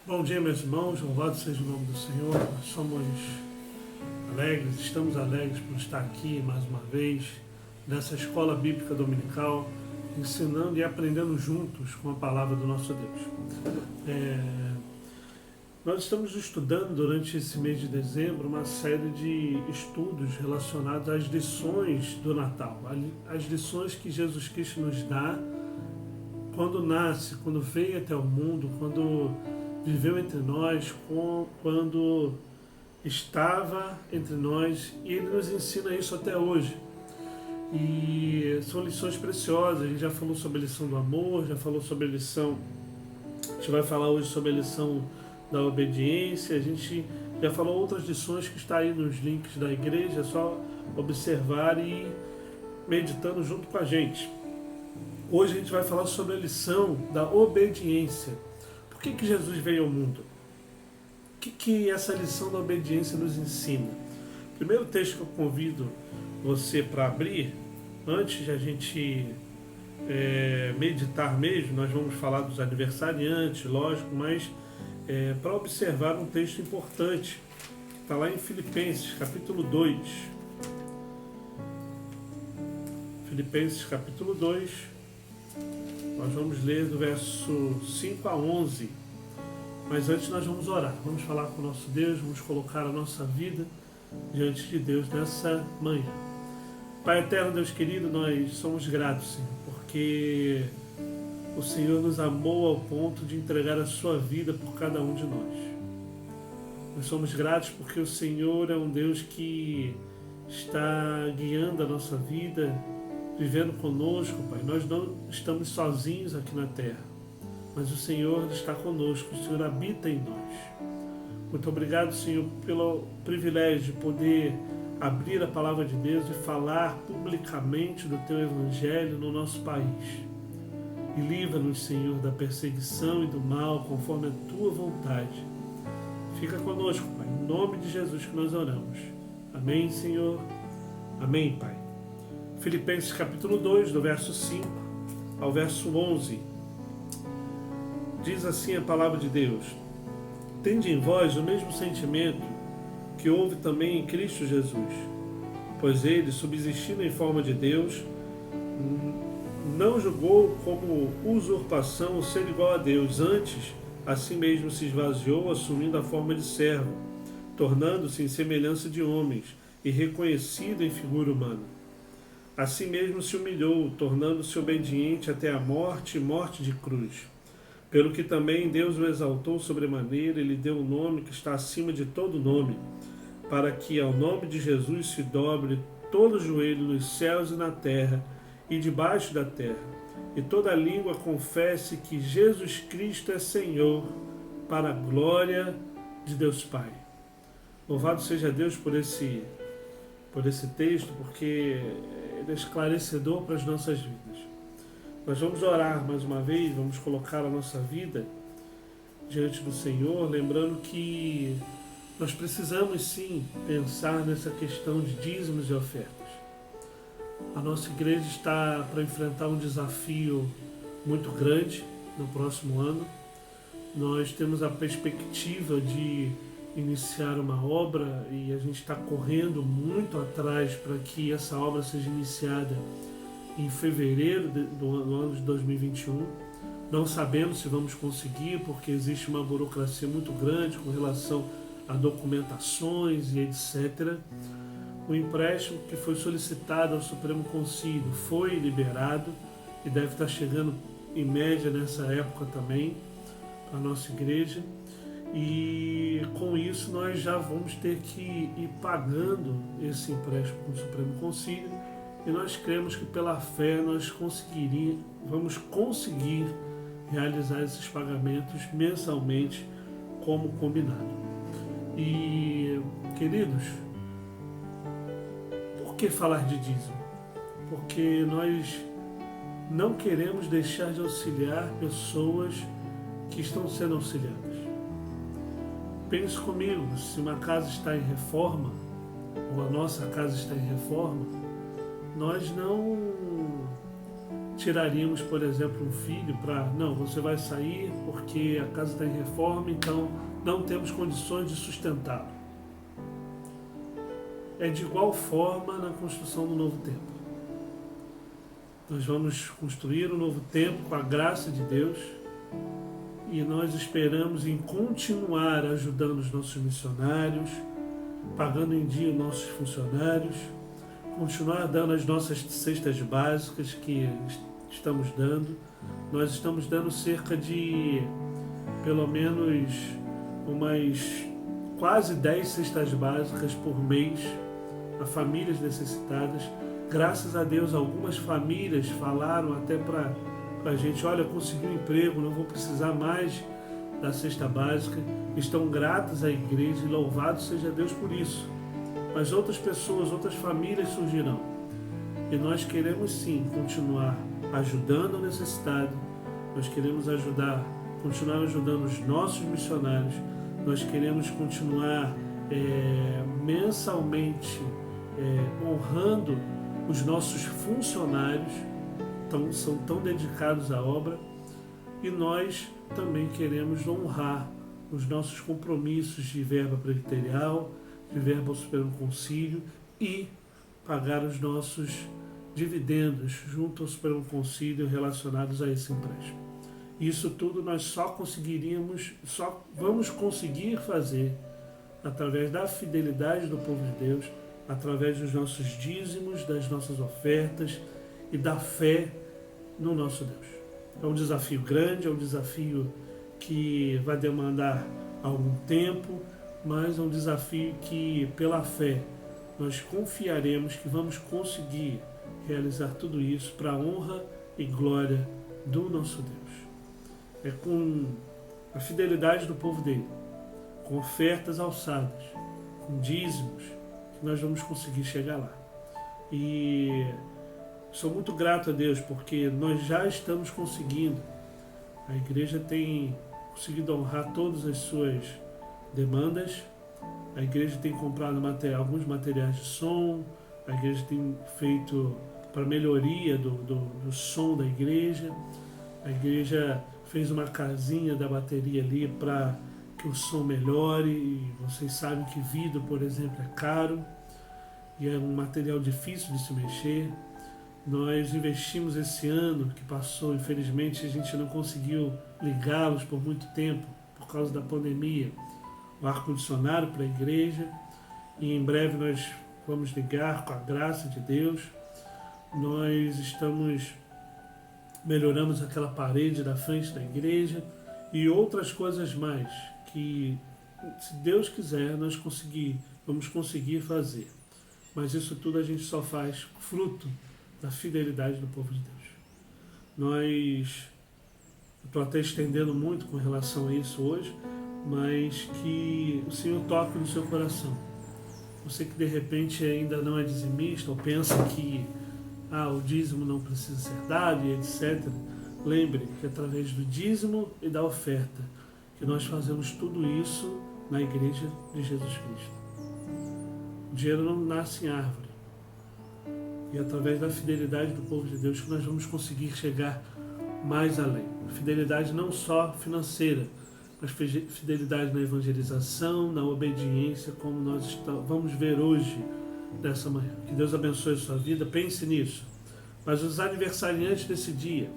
Bom dia, meus irmãos, louvado seja o nome do Senhor. Nós somos alegres, estamos alegres por estar aqui mais uma vez nessa escola bíblica dominical, ensinando e aprendendo juntos com a palavra do nosso Deus. Nós estamos estudando durante esse mês de dezembro uma série de estudos relacionados às lições do Natal, as lições que Jesus Cristo nos dá quando nasce, quando veio até o mundo, quando viveu entre nós, quando estava entre nós, e Ele nos ensina isso até hoje. E são lições preciosas. A gente já falou sobre a lição do amor, já falou sobre a lição, a gente vai falar hoje sobre a lição da obediência, a gente já falou outras lições que está aí nos links da igreja, é só observar e ir meditando junto com a gente. Hoje a gente vai falar sobre a lição da obediência. Por que Jesus veio ao mundo? O que essa lição da obediência nos ensina? O primeiro texto que eu convido você para abrir, antes de a gente meditar mesmo, nós vamos falar dos aniversariantes, lógico, mas para observar um texto importante, está lá em Filipenses, capítulo 2. Filipenses, capítulo 2, nós vamos ler do verso 5 a 11. Mas antes nós vamos orar, vamos falar com o nosso Deus, vamos colocar a nossa vida diante de Deus nessa manhã. Pai eterno, Deus querido, nós somos gratos, Senhor, porque o Senhor nos amou ao ponto de entregar a sua vida por cada um de nós. Nós somos gratos porque o Senhor é um Deus que está guiando a nossa vida, vivendo conosco, Pai. Nós não estamos sozinhos aqui na terra, mas o Senhor está conosco, o Senhor habita em nós. Muito obrigado, Senhor, pelo privilégio de poder abrir a palavra de Deus e falar publicamente do Teu Evangelho no nosso país. E livra-nos, Senhor, da perseguição e do mal, conforme a Tua vontade. Fica conosco, Pai, em nome de Jesus que nós oramos. Amém, Senhor. Amém, Pai. Filipenses capítulo 2, do verso 5 ao verso 11. Diz assim a palavra de Deus: tende em vós o mesmo sentimento que houve também em Cristo Jesus, pois ele, subsistindo em forma de Deus, não julgou como usurpação o ser igual a Deus, antes a si mesmo se esvaziou, assumindo a forma de servo, tornando-se em semelhança de homens e reconhecido em figura humana. A si mesmo se humilhou, tornando-se obediente até a morte e morte de cruz. Pelo que também Deus o exaltou sobremaneira e lhe deu um nome que está acima de todo nome, para que ao nome de Jesus se dobre todo joelho nos céus e na terra e debaixo da terra, e toda língua confesse que Jesus Cristo é Senhor, para a glória de Deus Pai. Louvado seja Deus por esse texto, porque ele é esclarecedor para as nossas vidas. Nós vamos orar mais uma vez, vamos colocar a nossa vida diante do Senhor, lembrando que nós precisamos sim pensar nessa questão de dízimos e ofertas. A nossa igreja está para enfrentar um desafio muito grande no próximo ano. Nós temos a perspectiva de iniciar uma obra e a gente está correndo muito atrás para que essa obra seja iniciada em fevereiro do ano de 2021. Não sabemos se vamos conseguir, porque existe uma burocracia muito grande com relação a documentações e etc. O empréstimo que foi solicitado ao Supremo Concílio foi liberado e deve estar chegando em média nessa época também para a nossa igreja. E com isso nós já vamos ter que ir pagando esse empréstimo com o Supremo Concílio, e nós cremos que pela fé nós vamos conseguir realizar esses pagamentos mensalmente como combinado. E, queridos, por que falar de dízimo? Porque nós não queremos deixar de auxiliar pessoas que estão sendo auxiliadas. Pense comigo, se uma casa está em reforma, ou a nossa casa está em reforma, nós não tiraríamos, por exemplo, um filho para, não, você vai sair porque a casa está em reforma, então não temos condições de sustentá-lo. É de igual forma na construção do novo templo. Nós vamos construir um novo templo com a graça de Deus e nós esperamos em continuar ajudando os nossos missionários, pagando em dia os nossos funcionários, continuar dando as nossas cestas básicas que estamos dando. Nós estamos dando cerca de, pelo menos, umas quase 10 cestas básicas por mês a famílias necessitadas. Graças a Deus, algumas famílias falaram até para a gente, olha, consegui um emprego, não vou precisar mais da cesta básica. Estão gratas à igreja e louvado seja Deus por isso. Mas outras pessoas, outras famílias surgirão. E nós queremos sim continuar ajudando o necessitado. Nós queremos continuar ajudando os nossos missionários. Nós queremos continuar mensalmente honrando os nossos funcionários, são tão dedicados à obra, e nós também queremos honrar os nossos compromissos de verba presbiterial, de verba ao Supremo Concílio e pagar os nossos dividendos junto ao Supremo Concílio relacionados a esse empréstimo. Isso tudo nós só vamos conseguir fazer através da fidelidade do povo de Deus, através dos nossos dízimos, das nossas ofertas e da fé no nosso Deus. É um desafio grande, é um desafio que vai demandar algum tempo, mas é um desafio que, pela fé, nós confiaremos que vamos conseguir realizar tudo isso para a honra e glória do nosso Deus. É com a fidelidade do povo dele, com ofertas alçadas, com dízimos, que nós vamos conseguir chegar lá. E sou muito grato a Deus, porque nós já estamos conseguindo. A igreja tem conseguido honrar todas as suas demandas. A igreja tem comprado alguns materiais de som. A igreja tem feito para melhoria do som da igreja. A igreja fez uma casinha da bateria ali para que o som melhore. E vocês sabem que vidro, por exemplo, é caro e é um material difícil de se mexer. Nós investimos esse ano que passou, infelizmente a gente não conseguiu ligá-los por muito tempo por causa da pandemia, o ar-condicionado para a igreja, e em breve nós vamos ligar com a graça de Deus. Nós melhoramos aquela parede da frente da igreja e outras coisas mais que, se Deus quiser, nós vamos conseguir fazer. Mas isso tudo a gente só faz fruto da fidelidade do povo de Deus. Estou até estendendo muito com relação a isso hoje, mas que o Senhor toque no seu coração. Você que de repente ainda não é dizimista ou pensa que o dízimo não precisa ser dado e etc. Lembre que através do dízimo e da oferta que nós fazemos tudo isso na igreja de Jesus Cristo. O dinheiro não nasce em árvore. E através da fidelidade do povo de Deus que nós vamos conseguir chegar mais além. Fidelidade não só financeira, mas fidelidade na evangelização, na obediência, como nós vamos ver hoje, dessa manhã. Que Deus abençoe a sua vida, pense nisso. Mas os aniversariantes desse dia,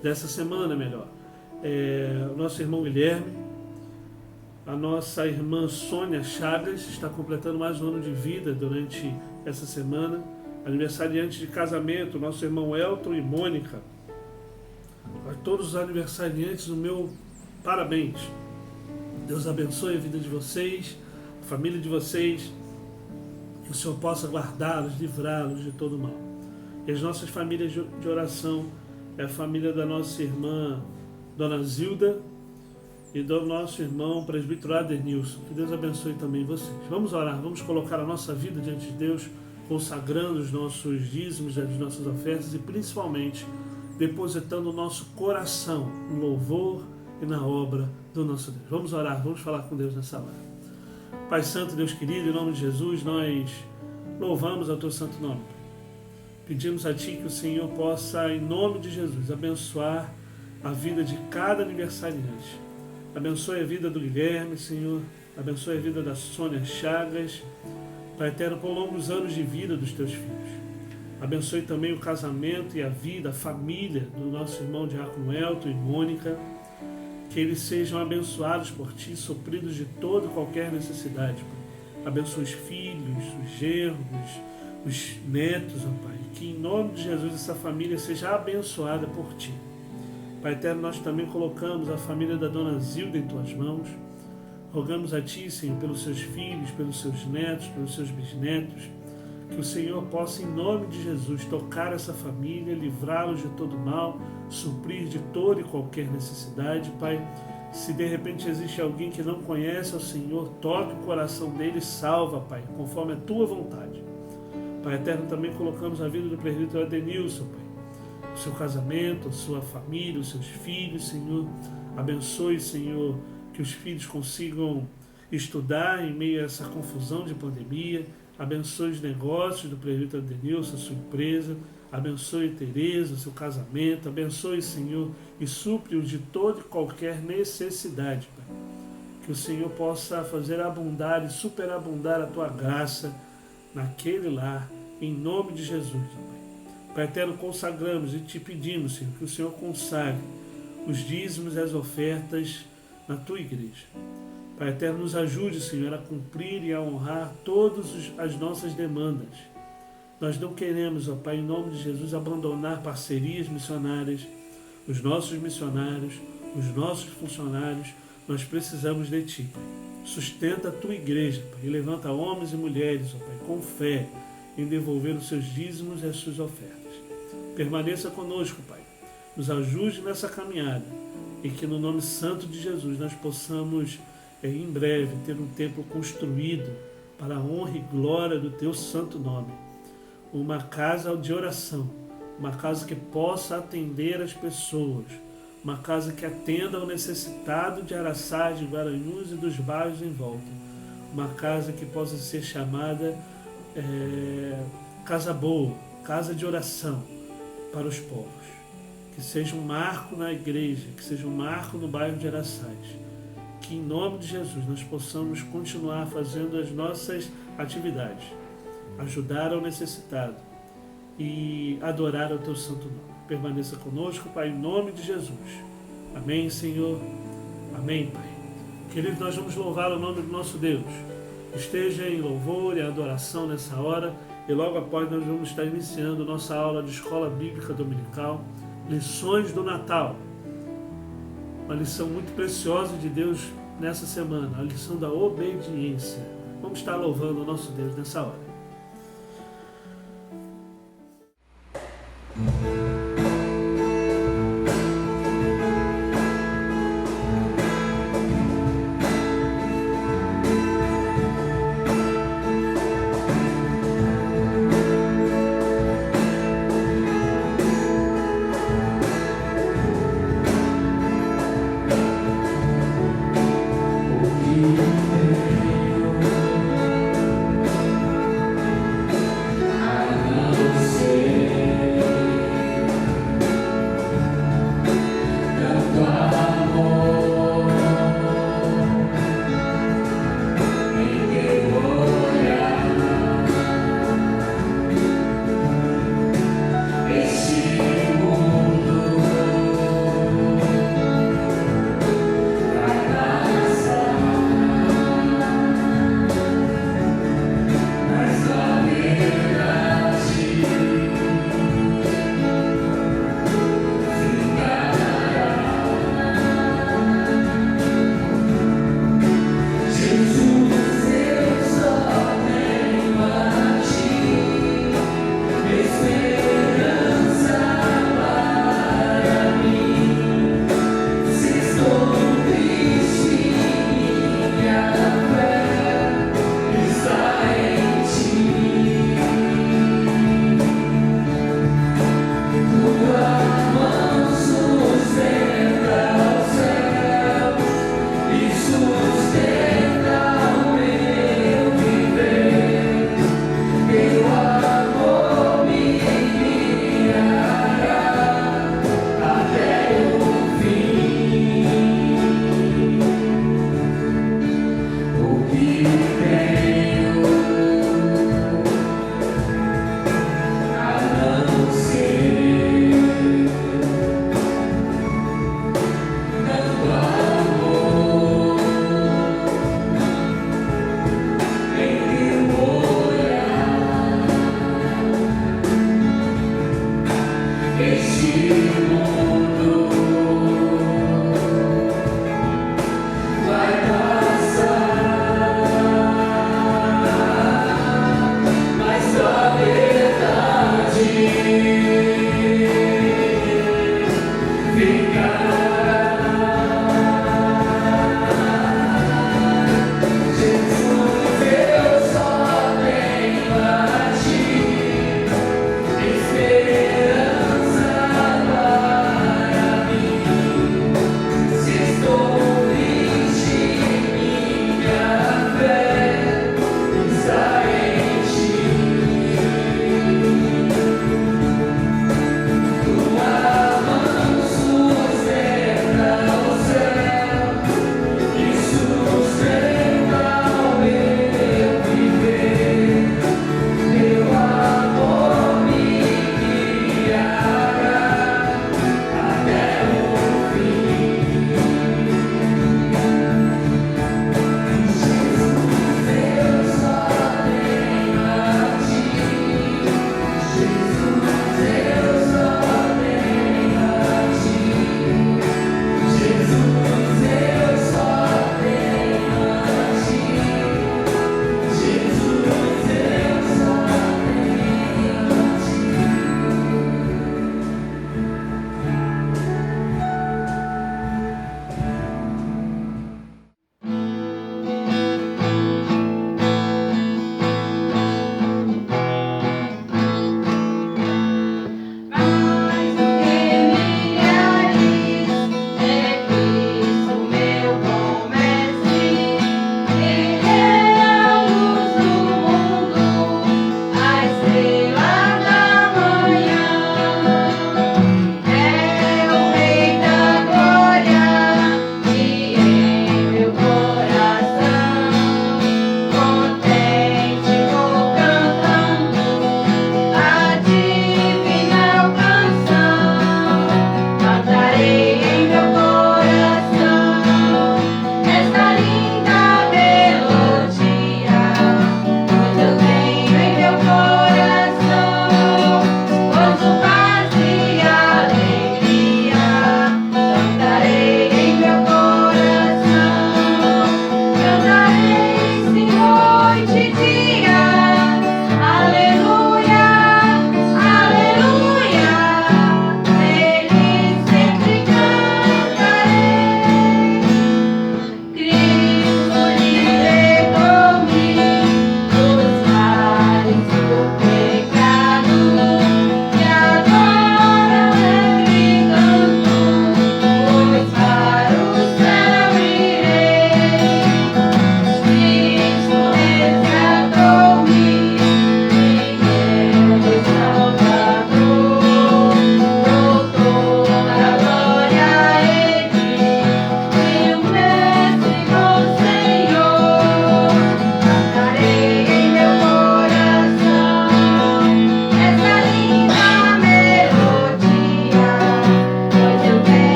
dessa semana melhor, o nosso irmão Guilherme, a nossa irmã Sônia Chagas está completando mais um ano de vida durante essa semana. Aniversariante de casamento, nosso irmão Elton e Mônica. A todos os aniversariantes, o meu parabéns. Deus abençoe a vida de vocês, a família de vocês, que o Senhor possa guardá-los, livrá-los de todo mal. E as nossas famílias de oração é a família da nossa irmã Dona Zilda e do nosso irmão presbítero Adenilson. Que Deus abençoe também vocês. Vamos orar, vamos colocar a nossa vida diante de Deus, consagrando os nossos dízimos, as nossas ofertas e principalmente depositando o nosso coração no louvor e na obra do nosso Deus. Vamos orar, vamos falar com Deus nessa hora. Pai Santo, Deus querido, em nome de Jesus, nós louvamos ao Teu santo nome. Pedimos a Ti que o Senhor possa, em nome de Jesus, abençoar a vida de cada aniversariante. Abençoe a vida do Guilherme, Senhor. Abençoe a vida da Sônia Chagas. Pai eterno, por longos anos de vida dos Teus filhos. Abençoe também o casamento e a vida, a família do nosso irmão Diácono Elton e Mônica. Que eles sejam abençoados por Ti, supridos de toda e qualquer necessidade, Pai. Abençoe os filhos, os genros, os netos, ó Pai. Que em nome de Jesus essa família seja abençoada por Ti. Pai eterno, nós também colocamos a família da Dona Zilda em Tuas mãos. Rogamos a Ti, Senhor, pelos seus filhos, pelos seus netos, pelos seus bisnetos. Que o Senhor possa, em nome de Jesus, tocar essa família, livrá-los de todo mal, suprir de toda e qualquer necessidade. Pai, se de repente existe alguém que não conhece ao Senhor, toque o coração dele e salva, Pai, conforme a Tua vontade. Pai eterno, também colocamos a vida do presbítero Adenilson, Pai. O seu casamento, a sua família, os seus filhos, Senhor. Abençoe, Senhor, que os filhos consigam estudar em meio a essa confusão de pandemia. Abençoe os negócios do presbítero Adenilson, a sua empresa. Abençoe Tereza, o seu casamento. Abençoe, Senhor, e supre-os de toda e qualquer necessidade, Pai. Que o Senhor possa fazer abundar e superabundar a Tua graça naquele lar, em nome de Jesus, Pai. Pai eterno, consagramos e Te pedimos, Senhor, que o Senhor consagre os dízimos e as ofertas na Tua igreja. Pai eterno, nos ajude, Senhor, a cumprir e a honrar todas as nossas demandas. Nós não queremos, ó Pai, em nome de Jesus, abandonar parcerias missionárias, os nossos missionários, os nossos funcionários. Nós precisamos de Ti, Pai. Sustenta a Tua igreja, Pai, e levanta homens e mulheres, ó Pai, com fé, em devolver os seus dízimos e as suas ofertas. Permaneça conosco, Pai. Nos ajude nessa caminhada e que no nome santo de Jesus nós possamos, em breve, ter um templo construído para a honra e glória do Teu santo nome. Uma casa de oração, uma casa que possa atender as pessoas, uma casa que atenda ao necessitado de Araçá, de Guaranhuns e dos bairros em volta. Uma casa que possa ser chamada casa boa, casa de oração para os povos. Que seja um marco na igreja, que seja um marco no bairro de Araçás. Que em nome de Jesus nós possamos continuar fazendo as nossas atividades, ajudar ao necessitado e adorar ao Teu santo nome. Permaneça conosco, Pai, em nome de Jesus. Amém, Senhor. Amém, Pai. Queridos, nós vamos louvar o nome do nosso Deus. Esteja em louvor e adoração nessa hora e logo após nós vamos estar iniciando nossa aula de Escola Bíblica Dominical, Lições do Natal. Uma lição muito preciosa de Deus nessa semana, a lição da obediência. Vamos estar louvando o nosso Deus nessa hora.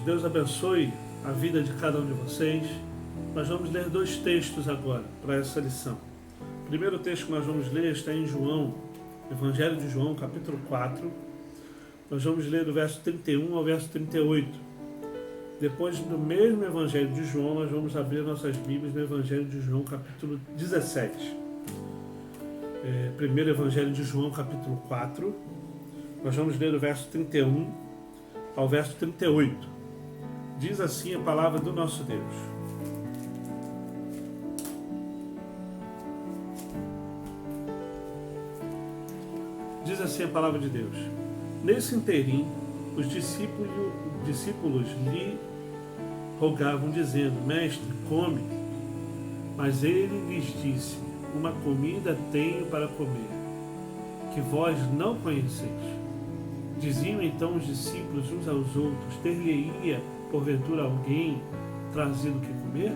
Deus abençoe a vida de cada um de vocês. Nós vamos ler 2 textos agora para essa lição. O primeiro texto que nós vamos ler está em João, Evangelho de João, capítulo 4. Nós vamos ler do verso 31 ao verso 38. Depois do mesmo Evangelho de João, nós vamos abrir nossas Bíblias no Evangelho de João, capítulo 17. Primeiro Evangelho de João, capítulo 4. Nós vamos ler do verso 31 ao verso 38. Diz assim a palavra do nosso Deus. Diz assim a palavra de Deus. Nesse interim, os discípulos lhe rogavam, dizendo: Mestre, come. Mas ele lhes disse: Uma comida tenho para comer, que vós não conheceis. Diziam então os discípulos uns aos outros: Ter-lhe-ia, porventura, alguém trazido o que comer?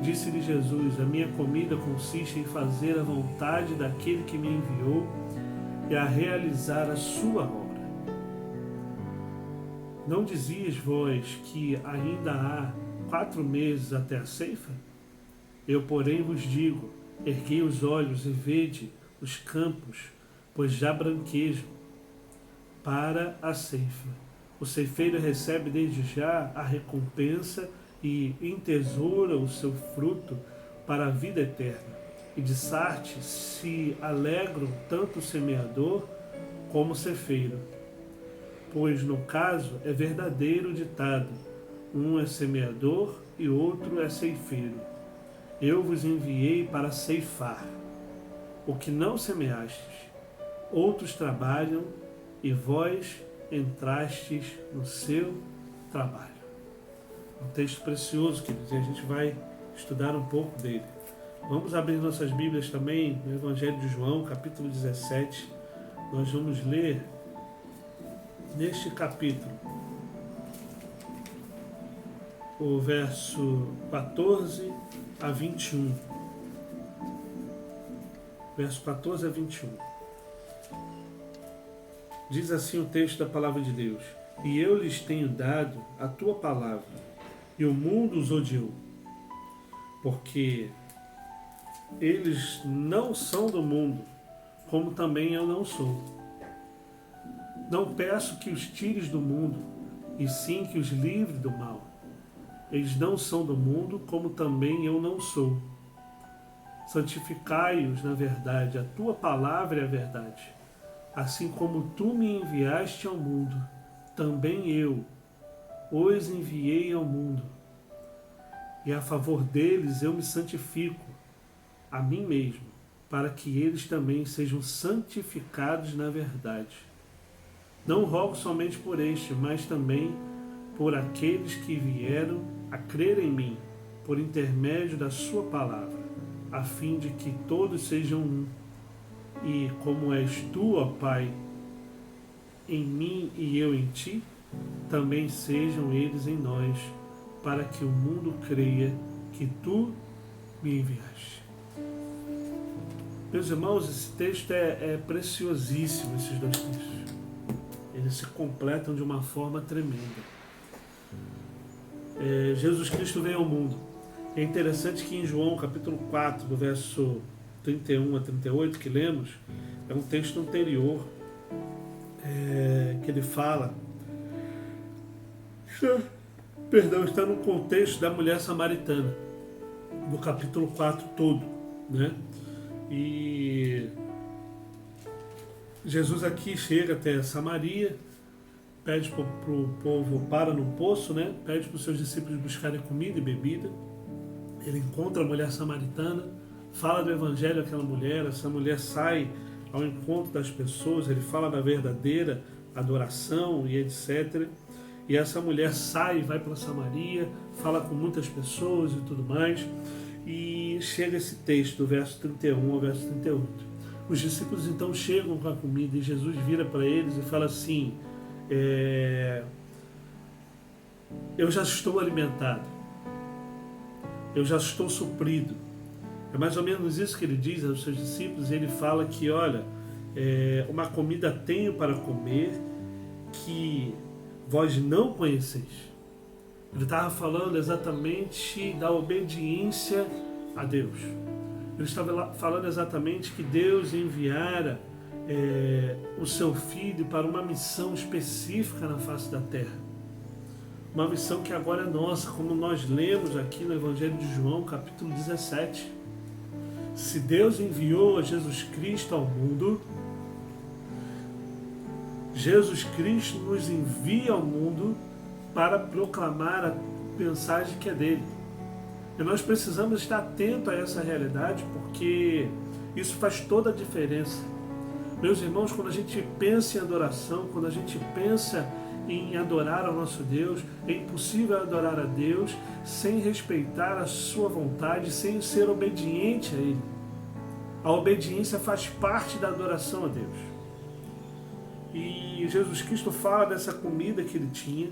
Disse-lhe Jesus: A minha comida consiste em fazer a vontade daquele que me enviou e a realizar a sua obra. Não dizias vós que ainda há 4 meses até a ceifa? Eu, porém, vos digo: erguei os olhos e vede os campos, pois já branquejam para a ceifa. O ceifeiro recebe desde já a recompensa e entesoura o seu fruto para a vida eterna. E de Sarte se alegram tanto o semeador como o ceifeiro. Pois no caso é verdadeiro o ditado: um é semeador e outro é ceifeiro. Eu vos enviei para ceifar o que não semeastes. Outros trabalham e vós entrastes no seu trabalho. Um texto precioso, queridos, e a gente vai estudar um pouco dele. Vamos abrir nossas Bíblias também no Evangelho de João, capítulo 17. Nós vamos ler neste capítulo o verso 14 a 21. Verso 14 a 21. Diz assim o texto da palavra de Deus: E eu lhes tenho dado a tua palavra, e o mundo os odiou, porque eles não são do mundo, como também eu não sou. Não peço que os tires do mundo, e sim que os livre do mal. Eles não são do mundo, como também eu não sou. Santificai-os na verdade, a tua palavra é a verdade. Assim como tu me enviaste ao mundo, também eu os enviei ao mundo. E a favor deles eu me santifico a mim mesmo, para que eles também sejam santificados na verdade. Não rogo somente por este, mas também por aqueles que vieram a crer em mim, por intermédio da sua palavra, a fim de que todos sejam um. E como és tu, ó Pai, em mim e eu em ti, também sejam eles em nós, para que o mundo creia que tu me enviaste. Meus irmãos, esse texto é preciosíssimo, esses 2 textos. Eles se completam de uma forma tremenda. Jesus Cristo veio ao mundo. É interessante que em João capítulo 4, do verso 31 a 38 que lemos, é um texto anterior que ele fala, está no contexto da mulher samaritana, do capítulo 4 todo, né? E Jesus aqui chega até Samaria, pede para o povo, para no poço, né? Pede para os seus discípulos buscarem comida e bebida. Ele encontra a mulher samaritana, fala do evangelho àquela mulher, essa mulher sai ao encontro das pessoas, ele fala da verdadeira adoração e etc. E essa mulher sai e vai para Samaria, fala com muitas pessoas e tudo mais, e chega esse texto, do verso 31 ao verso 38. Os discípulos então chegam com a comida e Jesus vira para eles e fala assim: eu já estou alimentado, eu já estou suprido. É mais ou menos isso que ele diz aos seus discípulos. Ele fala que, olha, uma comida tenho para comer, que vós não conheceis. Ele estava falando exatamente da obediência a Deus. Ele estava falando exatamente que Deus enviara o seu Filho para uma missão específica na face da terra. Uma missão que agora é nossa, como nós lemos aqui no Evangelho de João, capítulo 17. Se Deus enviou a Jesus Cristo ao mundo, Jesus Cristo nos envia ao mundo para proclamar a mensagem que é dele. E nós precisamos estar atentos a essa realidade, porque isso faz toda a diferença. Meus irmãos, quando a gente pensa em adoração, quando a gente pensa em adorar ao nosso Deus, é impossível adorar a Deus sem respeitar a sua vontade, sem ser obediente a Ele. A obediência faz parte da adoração a Deus. E Jesus Cristo fala dessa comida que Ele tinha,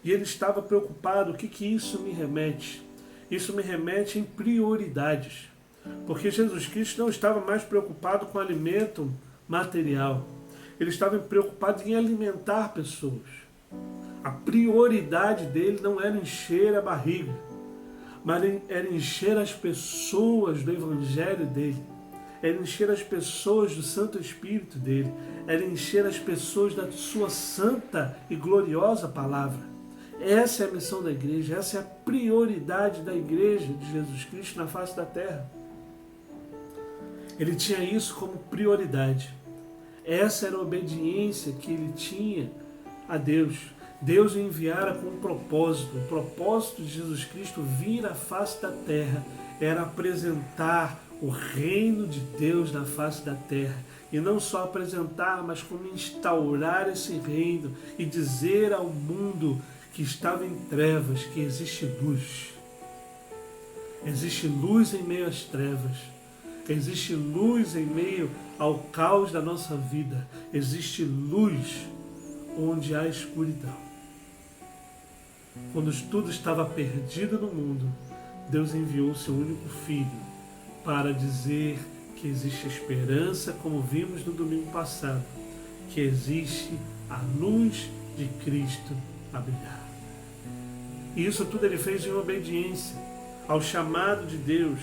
e Ele estava preocupado. O que isso me remete? Isso me remete em prioridades. Porque Jesus Cristo não estava mais preocupado com alimento material. Ele estava preocupado em alimentar pessoas. A prioridade dele não era encher a barriga, mas era encher as pessoas do Evangelho dele. Era encher as pessoas do Santo Espírito dele. Era encher as pessoas da sua santa e gloriosa palavra. Essa é a missão da igreja, essa é a prioridade da igreja de Jesus Cristo na face da terra. Ele tinha isso como prioridade. Essa era a obediência que ele tinha a Deus. Deus o enviara com um propósito. O propósito de Jesus Cristo vir à face da terra era apresentar o reino de Deus na face da terra. E não só apresentar, mas como instaurar esse reino e dizer ao mundo que estava em trevas que existe luz. Existe luz em meio às trevas. Existe luz em meio ao caos da nossa vida. Existe luz onde há escuridão. Quando tudo estava perdido no mundo, Deus enviou o seu único Filho para dizer que existe esperança, como vimos no domingo passado, que existe a luz de Cristo a brilhar. E isso tudo ele fez em obediência ao chamado de Deus.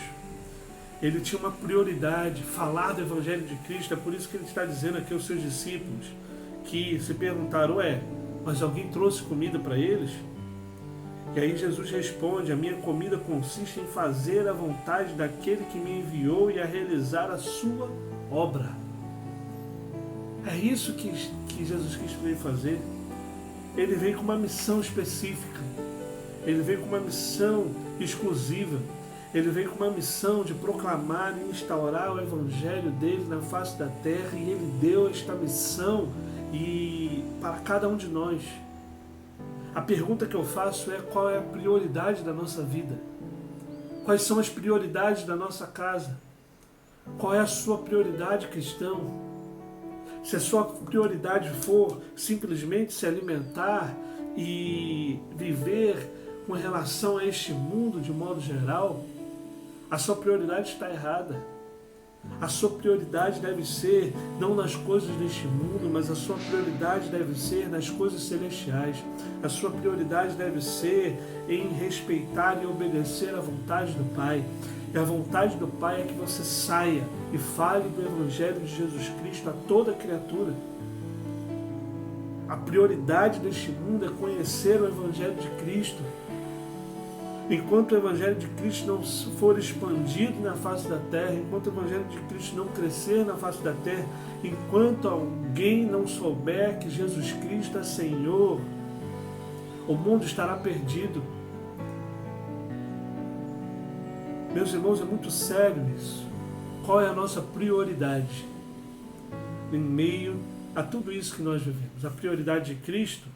Ele tinha uma prioridade, falar do Evangelho de Cristo. É por isso que ele está dizendo aqui aos seus discípulos, que se perguntaram, mas alguém trouxe comida para eles? E aí Jesus responde, a minha comida consiste em fazer a vontade daquele que me enviou e a realizar a sua obra. É isso que Jesus Cristo veio fazer. Ele veio com uma missão específica. Ele veio com uma missão exclusiva. Ele veio com uma missão de proclamar e instaurar o Evangelho dele na face da terra, e ele deu esta missão para cada um de nós. A pergunta que eu faço é: qual é a prioridade da nossa vida? Quais são as prioridades da nossa casa? Qual é a sua prioridade, cristão? Se a sua prioridade for simplesmente se alimentar e viver com relação a este mundo de modo geral, a sua prioridade está errada. A sua prioridade deve ser não nas coisas deste mundo, mas a sua prioridade deve ser nas coisas celestiais. A sua prioridade deve ser em respeitar e obedecer à vontade do Pai. E a vontade do Pai é que você saia e fale do Evangelho de Jesus Cristo a toda criatura. A prioridade deste mundo é conhecer o Evangelho de Cristo. Enquanto o Evangelho de Cristo não for expandido na face da terra, enquanto o Evangelho de Cristo não crescer na face da terra, enquanto alguém não souber que Jesus Cristo é Senhor, o mundo estará perdido. Meus irmãos, é muito sério isso. Qual é a nossa prioridade em meio a tudo isso que nós vivemos? A prioridade de Cristo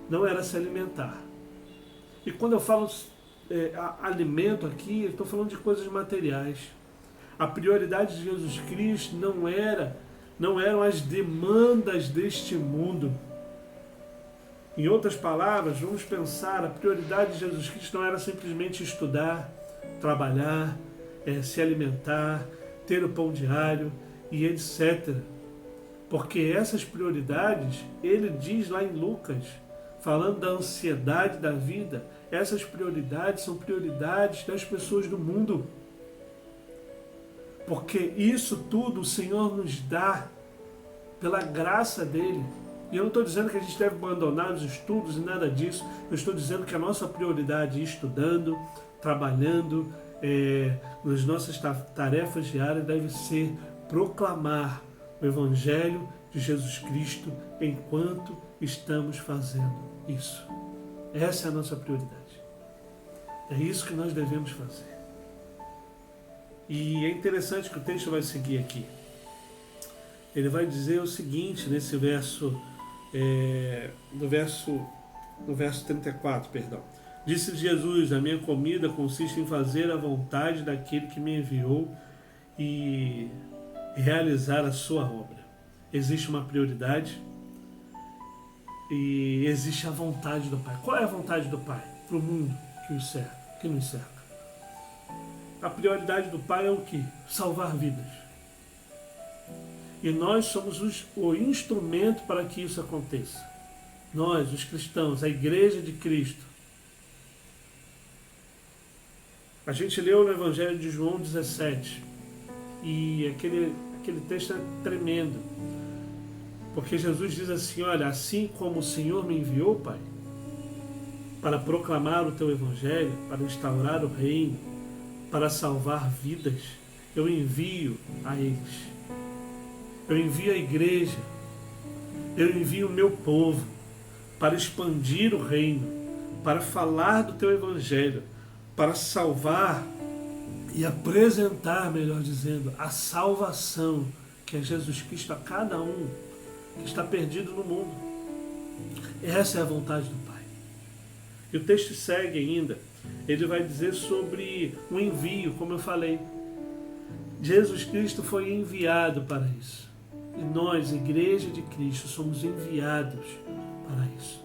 não era se alimentar. E quando eu falo alimento aqui, eu estou falando de coisas materiais. A prioridade de Jesus Cristo não eram as demandas deste mundo. Em outras palavras, vamos pensar, a prioridade de Jesus Cristo não era simplesmente estudar, trabalhar, se alimentar, ter o pão diário e etc. Porque essas prioridades, ele diz lá em Lucas, falando da ansiedade da vida, essas prioridades são prioridades das pessoas do mundo. Porque isso tudo o Senhor nos dá pela graça dele. E eu não estou dizendo que a gente deve abandonar os estudos e nada disso. Eu estou dizendo que a nossa prioridade estudando, trabalhando, nas nossas tarefas diárias deve ser proclamar o Evangelho de Jesus Cristo enquanto estamos fazendo isso. Essa é a nossa prioridade. É isso que nós devemos fazer. E é interessante que o texto vai seguir aqui. Ele vai dizer o seguinte, nesse verso, no verso 34, perdão. Disse Jesus: a minha comida consiste em fazer a vontade daquele que me enviou e realizar a sua obra. Existe uma prioridade e existe a vontade do Pai. Qual é a vontade do Pai para o mundo que nos cerca? A prioridade do Pai é o quê? Salvar vidas. E nós somos o instrumento para que isso aconteça. Nós, os cristãos, a Igreja de Cristo. A gente leu no Evangelho de João 17 e aquele texto é tremendo. Porque Jesus diz assim: olha, assim como o Senhor me enviou, Pai, para proclamar o teu Evangelho, para instaurar o reino, para salvar vidas, eu envio a eles. Eu envio a igreja, eu envio o meu povo para expandir o reino, para falar do teu Evangelho, para salvar e apresentar, melhor dizendo, a salvação que é Jesus Cristo a cada um que está perdido no mundo. Essa é a vontade do Pai. E o texto segue ainda. Ele vai dizer sobre o envio, como eu falei. Jesus Cristo foi enviado para isso. E nós, Igreja de Cristo, somos enviados para isso.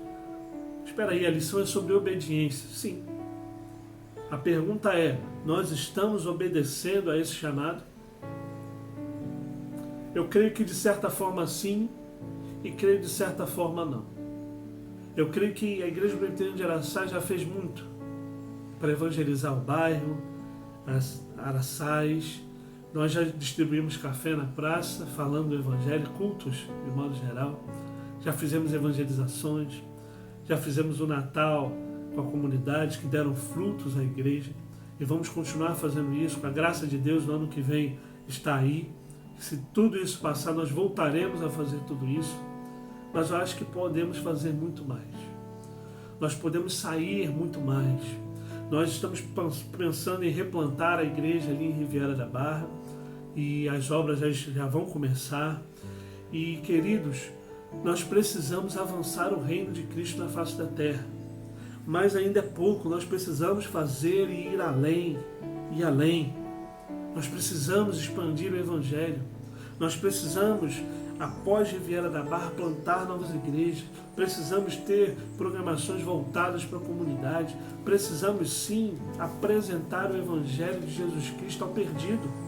Espera aí, a lição é sobre obediência. Sim. A pergunta é: nós estamos obedecendo a esse chamado? Eu creio que de certa forma sim, e creio de certa forma não. Eu creio que a Igreja Presbiteriana de Araçá já fez muito para evangelizar o bairro, as Araçás. Nós já distribuímos café na praça, falando do Evangelho, cultos de modo geral. Já fizemos evangelizações, já fizemos o Natal com a comunidade, que deram frutos à igreja. E vamos continuar fazendo isso, com a graça de Deus. No ano que vem está aí. Se tudo isso passar, nós voltaremos a fazer tudo isso. Mas eu acho que podemos fazer muito mais. Nós podemos sair muito mais. Nós estamos pensando em replantar a igreja ali em Riviera da Barra. E as obras já vão começar. E, queridos, nós precisamos avançar o reino de Cristo na face da terra. Mas ainda é pouco, nós precisamos fazer e ir além, e além. Nós precisamos expandir o Evangelho. Nós precisamos, após Riviera da Barra, plantar novas igrejas. Precisamos ter programações voltadas para a comunidade. Precisamos, sim, apresentar o Evangelho de Jesus Cristo ao perdido.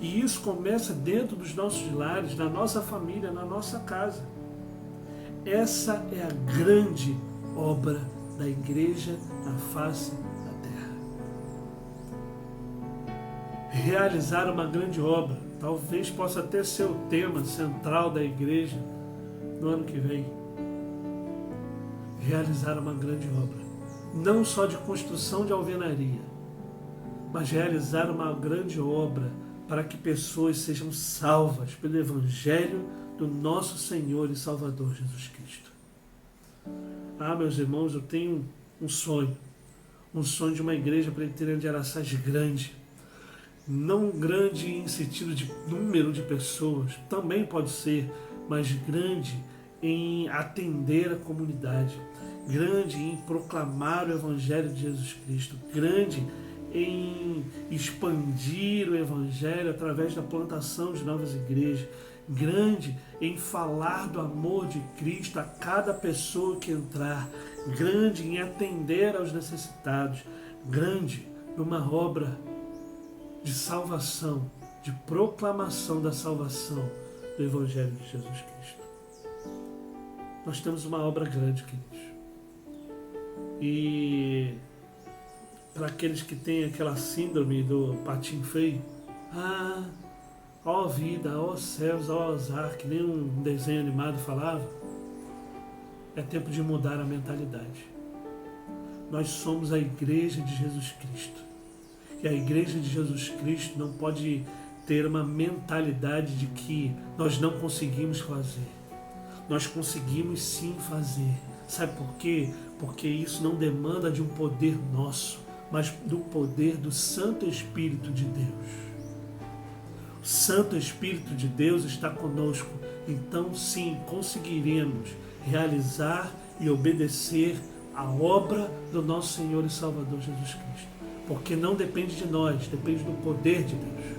E isso começa dentro dos nossos lares, na nossa família, na nossa casa. Essa é a grande obra da igreja na face da terra. Realizar uma grande obra, talvez possa até ser o tema central da igreja no ano que vem. Realizar uma grande obra, não só de construção de alvenaria, mas realizar uma grande obra para que pessoas sejam salvas pelo Evangelho do nosso Senhor e Salvador Jesus Cristo. Ah, meus irmãos, eu tenho um sonho de uma igreja presbiteriana de Araçás grande. Não grande em sentido de número de pessoas, também pode ser, mas grande em atender a comunidade, grande em proclamar o Evangelho de Jesus Cristo, grande em expandir o Evangelho através da plantação de novas igrejas, grande em falar do amor de Cristo a cada pessoa que entrar, grande em atender aos necessitados, grande numa obra de salvação, de proclamação da salvação do Evangelho de Jesus Cristo. Nós temos uma obra grande, queridos. E para aqueles que têm aquela síndrome do patinho feio, ó vida, ó céus, ó azar, que nem um desenho animado falava, é tempo de mudar a mentalidade. Nós somos a igreja de Jesus Cristo. E a igreja de Jesus Cristo não pode ter uma mentalidade de que nós não conseguimos fazer. Nós conseguimos sim fazer. Sabe por quê? Porque isso não demanda de um poder nosso, mas do poder do Santo Espírito de Deus. O Santo Espírito de Deus está conosco. Então sim, conseguiremos realizar e obedecer a obra do nosso Senhor e Salvador Jesus Cristo. Porque não depende de nós, depende do poder de Deus.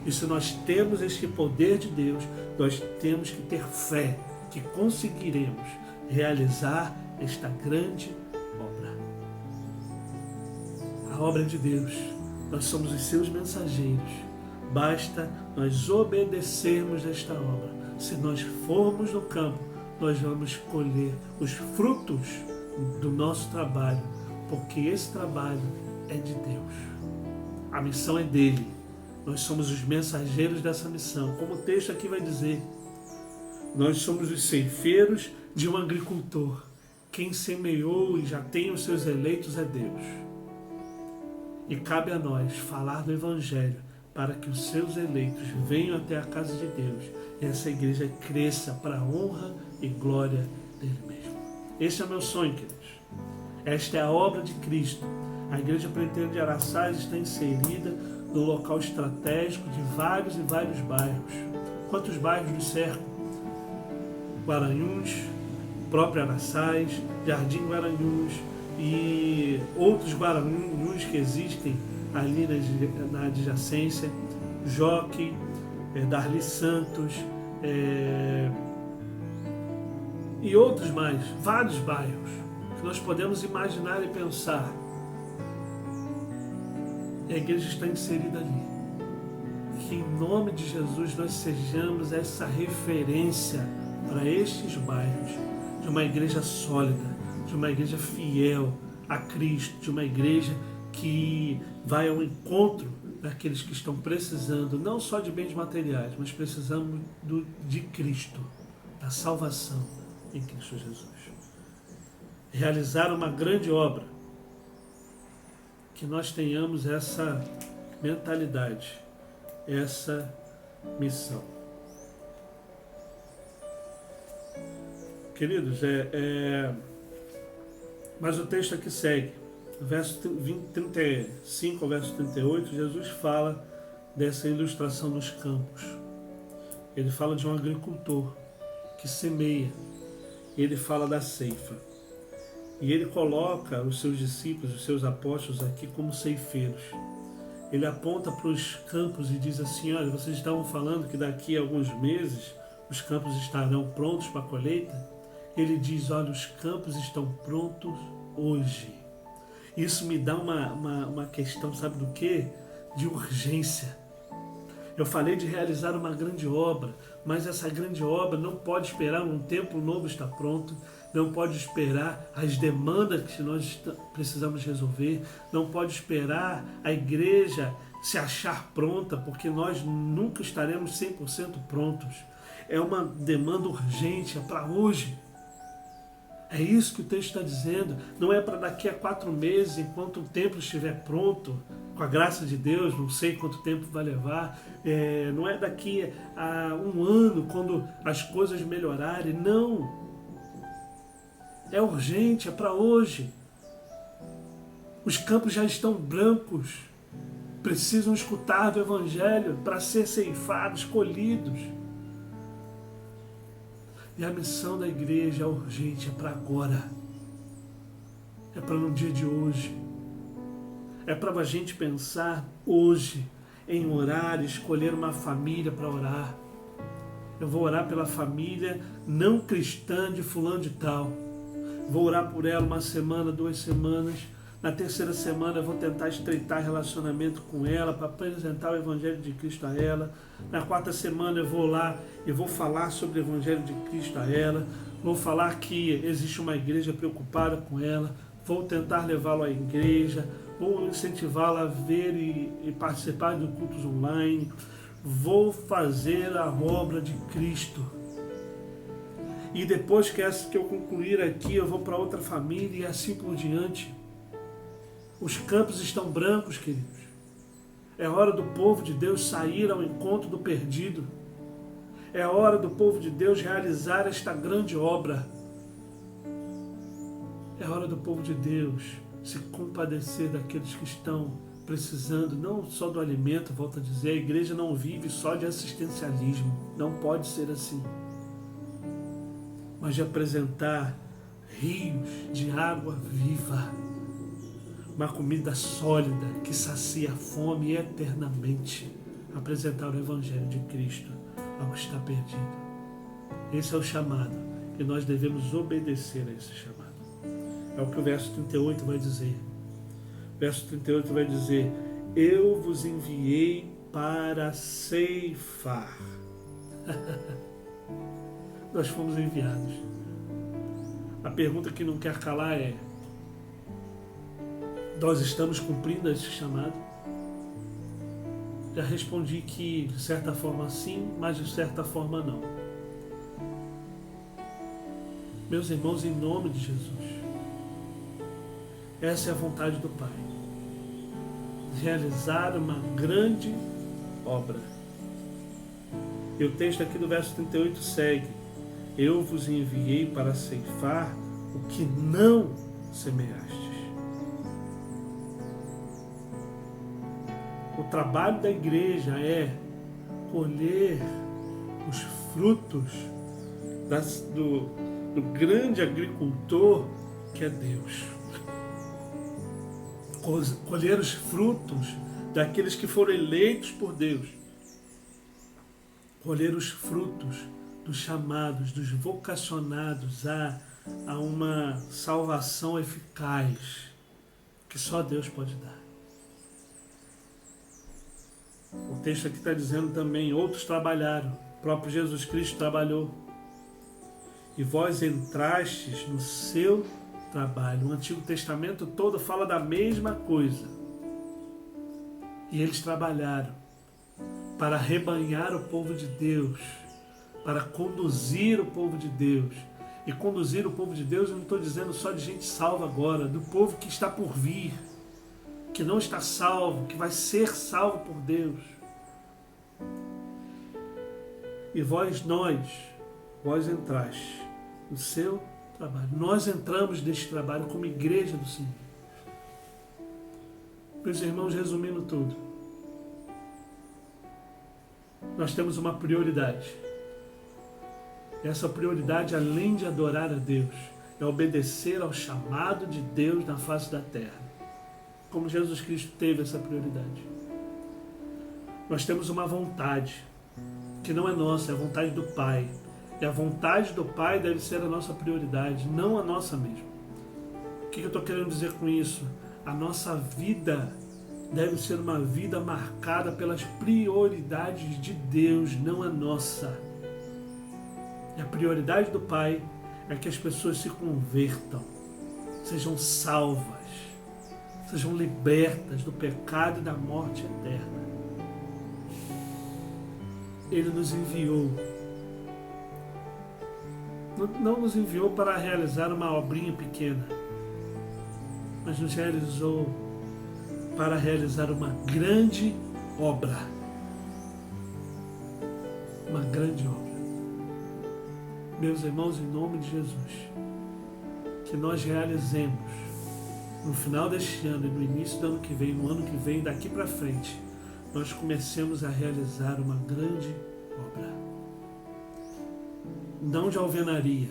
E se nós temos este poder de Deus, nós temos que ter fé que conseguiremos realizar esta grande obra. A obra de Deus. Nós somos os seus mensageiros. Basta nós obedecermos esta obra. Se nós formos no campo, nós vamos colher os frutos do nosso trabalho, porque esse trabalho é de Deus. A missão é dele. Nós somos os mensageiros dessa missão. Como o texto aqui vai dizer, nós somos os ceifeiros de um agricultor. Quem semeou e já tem os seus eleitos é Deus. E cabe a nós falar do Evangelho para que os seus eleitos venham até a casa de Deus e essa igreja cresça para a honra e glória dele mesmo. Esse é o meu sonho, queridos. Esta é a obra de Cristo. A Igreja Presbiteriana de Araçás está inserida no local estratégico de vários e vários bairros. Quantos bairros nos cercam? Guaranhuns, próprio Araçás, Jardim Guaranhuns e outros Guaranhuns que existem ali na adjacência, Jockey, Darli Santos e outros mais, vários bairros que nós podemos imaginar e pensar. E a igreja está inserida ali. Que em nome de Jesus nós sejamos essa referência para estes bairros, de uma igreja sólida, de uma igreja fiel a Cristo, de uma igreja que vai ao encontro daqueles que estão precisando, não só de bens materiais, mas precisando de Cristo, da salvação em Cristo Jesus. Realizar uma grande obra, que nós tenhamos essa mentalidade, essa missão. Queridos, mas o texto aqui segue. Verso 35 ao verso 38, Jesus fala dessa ilustração dos campos. Ele fala de um agricultor que semeia. Ele fala da ceifa. E ele coloca os seus discípulos, os seus apóstolos aqui como ceifeiros. Ele aponta para os campos e diz assim: olha, vocês estavam falando que daqui a alguns meses os campos estarão prontos para a colheita. Ele diz: olha, os campos estão prontos hoje. Isso me dá uma questão, sabe do quê? De urgência. Eu falei de realizar uma grande obra, mas essa grande obra não pode esperar um templo novo estar pronto, não pode esperar as demandas que nós precisamos resolver, não pode esperar a igreja se achar pronta, porque nós nunca estaremos 100% prontos. É uma demanda urgente, é para hoje. É isso que o texto está dizendo. Não é para daqui a 4 meses, enquanto o templo estiver pronto, com a graça de Deus, não sei quanto tempo vai levar. Não é daqui a 1 ano, quando as coisas melhorarem. Não. É urgente, é para hoje. Os campos já estão brancos. Precisam escutar do Evangelho para ser ceifados, colhidos. E a missão da igreja é urgente, é para agora. É para no dia de hoje. É para a gente pensar hoje em orar, escolher uma família para orar. Eu vou orar pela família não cristã de fulano de tal. Vou orar por ela 1 semana, 2 semanas, Na terceira semana eu vou tentar estreitar relacionamento com ela, para apresentar o Evangelho de Cristo a ela. Na quarta semana eu vou lá e vou falar sobre o Evangelho de Cristo a ela. Vou falar que existe uma igreja preocupada com ela. Vou tentar levá-la à igreja. Vou incentivá-la a ver e participar de cultos online. Vou fazer a obra de Cristo. E depois que eu concluir aqui, eu vou para outra família e assim por diante. Os campos estão brancos, queridos. É hora do povo de Deus sair ao encontro do perdido. É hora do povo de Deus realizar esta grande obra. É hora do povo de Deus se compadecer daqueles que estão precisando, não só do alimento, volto a dizer, a igreja não vive só de assistencialismo. Não pode ser assim. Mas de apresentar rios de água viva. Uma comida sólida que sacia a fome eternamente. Apresentar o Evangelho de Cristo ao que está perdido. Esse é o chamado e nós devemos obedecer a esse chamado. É o que o verso 38 vai dizer. O verso 38 vai dizer: eu vos enviei para ceifar. Nós fomos enviados. A pergunta que não quer calar é: nós estamos cumprindo esse chamado? Já respondi que de certa forma sim, mas de certa forma não. Meus irmãos, em nome de Jesus, essa é a vontade do Pai. Realizar uma grande obra. E o texto aqui do verso 38 segue: eu vos enviei para ceifar o que não semeastes. O trabalho da igreja é colher os frutos do grande agricultor que é Deus. Colher os frutos daqueles que foram eleitos por Deus. Colher os frutos dos chamados, dos vocacionados a uma salvação eficaz que só Deus pode dar. O texto aqui está dizendo também: outros trabalharam, o próprio Jesus Cristo trabalhou. E vós entrastes no seu trabalho. O Antigo Testamento todo fala da mesma coisa. E eles trabalharam para rebanhar o povo de Deus, para conduzir o povo de Deus. E conduzir o povo de Deus, eu não estou dizendo só de gente salva agora, do povo que está por vir, que não está salvo, que vai ser salvo por Deus. E vós entraste no seu trabalho. Nós entramos neste trabalho como igreja do Senhor. Meus irmãos, resumindo tudo, nós temos uma prioridade. Essa prioridade, além de adorar a Deus, é obedecer ao chamado de Deus na face da terra. Como Jesus Cristo teve essa prioridade. Nós temos uma vontade que não é nossa, é a vontade do Pai. E a vontade do Pai deve ser a nossa prioridade, não a nossa mesmo. O que eu estou querendo dizer com isso? A nossa vida deve ser uma vida marcada pelas prioridades de Deus, não a nossa. E a prioridade do Pai é que as pessoas se convertam, sejam salvas, sejam libertas do pecado e da morte eterna. Ele nos enviou. Não nos enviou para realizar uma obrinha pequena, mas nos realizou para realizar uma grande obra. Uma grande obra. Meus irmãos, em nome de Jesus, que nós realizemos no final deste ano e no início do ano que vem, no ano que vem, daqui para frente, nós comecemos a realizar uma grande obra. Não de alvenaria,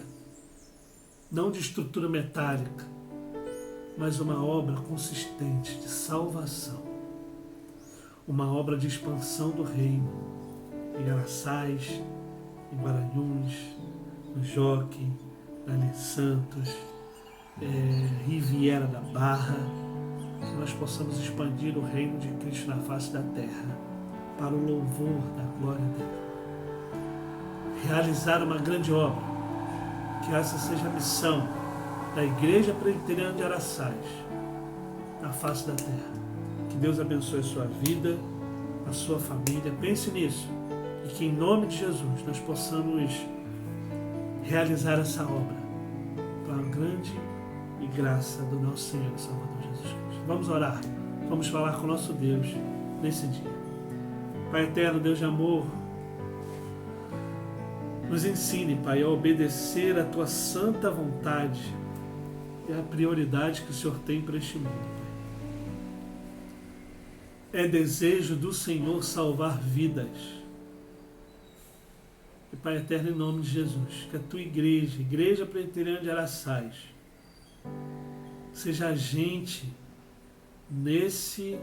não de estrutura metálica, mas uma obra consistente de salvação. Uma obra de expansão do reino em Araçás, em Guaranhuns, no Jockey, na Santos, Riviera da Barra, que nós possamos expandir o reino de Cristo na face da terra, para o louvor da glória dele. Realizar uma grande obra, que essa seja a missão da Igreja Presbiteriana de Araçás, na face da terra. Que Deus abençoe a sua vida, a sua família. Pense nisso. E que em nome de Jesus nós possamos realizar essa obra para a grande e graça do nosso Senhor e Salvador Jesus Cristo. Vamos orar. Vamos falar com o nosso Deus nesse dia. Pai eterno, Deus de amor, nos ensine, Pai, a obedecer a Tua santa vontade e a prioridade que o Senhor tem para este mundo, Pai. É desejo do Senhor salvar vidas. E, Pai eterno, em nome de Jesus, que a Tua igreja, Igreja Presbiteriana de Araçás, seja agente nesse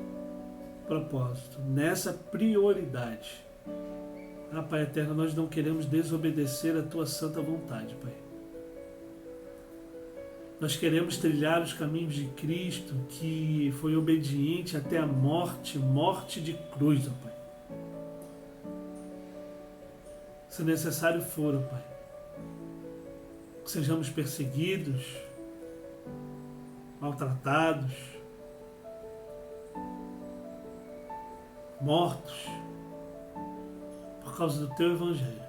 propósito, nessa prioridade. Pai eterno, nós não queremos desobedecer a Tua santa vontade, Pai. Nós queremos trilhar os caminhos de Cristo, que foi obediente até a morte, morte de cruz, ó Pai. Se necessário for, ó Pai, que sejamos perseguidos, maltratados, mortos, por causa do Teu Evangelho.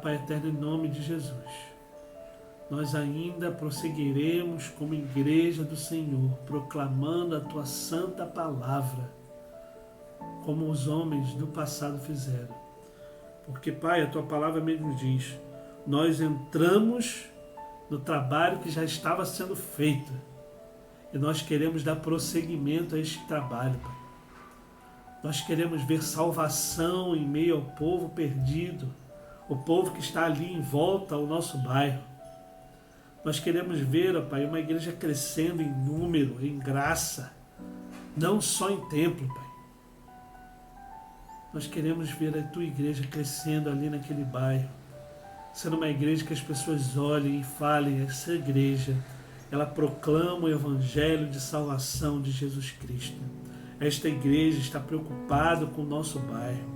Pai eterno, em nome de Jesus, nós ainda prosseguiremos como igreja do Senhor, proclamando a Tua santa palavra, como os homens do passado fizeram. Porque, Pai, a Tua palavra mesmo diz, nós entramos no trabalho que já estava sendo feito e nós queremos dar prosseguimento a este trabalho, Pai. Nós queremos ver salvação em meio ao povo perdido, o povo que está ali em volta ao nosso bairro. Nós queremos ver, ó Pai, uma igreja crescendo em número, em graça, não só em templo, Pai. Nós queremos ver a Tua igreja crescendo ali naquele bairro, sendo uma igreja que as pessoas olhem e falem, essa igreja, ela proclama o Evangelho de salvação de Jesus Cristo. Esta igreja está preocupada com o nosso bairro.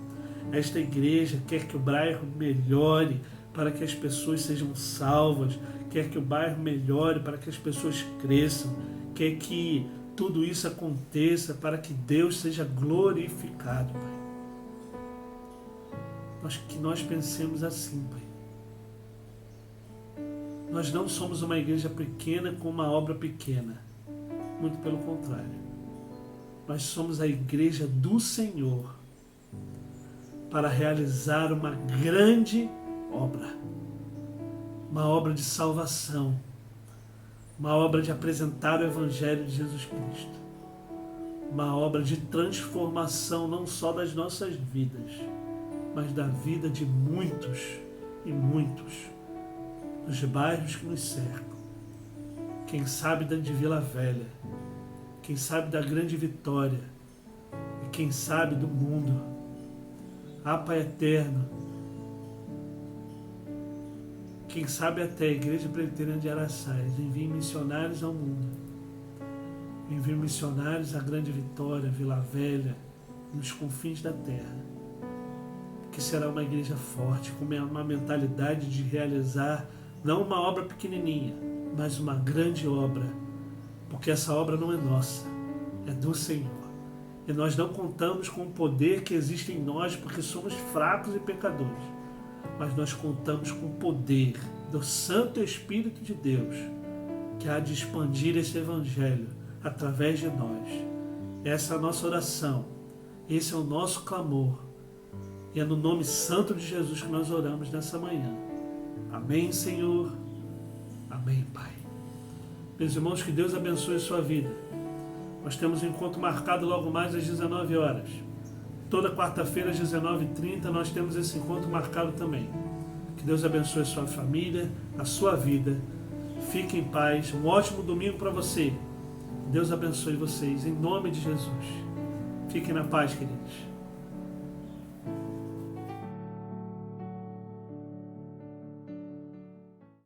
Esta igreja quer que o bairro melhore para que as pessoas sejam salvas, quer que o bairro melhore para que as pessoas cresçam, quer que tudo isso aconteça para que Deus seja glorificado, Pai. Que nós pensemos assim, Pai. Nós não somos uma igreja pequena com uma obra pequena. Muito pelo contrário. Nós somos a igreja do Senhor para realizar uma grande obra. Uma obra de salvação. Uma obra de apresentar o Evangelho de Jesus Cristo. Uma obra de transformação não só das nossas vidas, mas da vida de muitos e muitos nos bairros que nos cercam. Quem sabe da de Vila Velha, quem sabe da Grande Vitória e quem sabe do mundo. Pai eterno, quem sabe até a Igreja Presbiteriana de Araçás envie missionários ao mundo, envie missionários à Grande Vitória, Vila Velha, nos confins da terra, que será uma igreja forte, com uma mentalidade de realizar não uma obra pequenininha, mas uma grande obra, porque essa obra não é nossa, é do Senhor. E nós não contamos com o poder que existe em nós, porque somos fracos e pecadores, mas nós contamos com o poder do Santo Espírito de Deus, que há de expandir esse Evangelho através de nós. Essa é a nossa oração, esse é o nosso clamor, e é no nome santo de Jesus que nós oramos nessa manhã. Amém, Senhor. Amém, Pai. Meus irmãos, que Deus abençoe a sua vida. Nós temos um encontro marcado logo mais às 19 horas. Toda quarta-feira às 19h30 nós temos esse encontro marcado também. Que Deus abençoe a sua família, a sua vida. Fique em paz. Um ótimo domingo para você. Deus abençoe vocês. Em nome de Jesus. Fiquem na paz, queridos.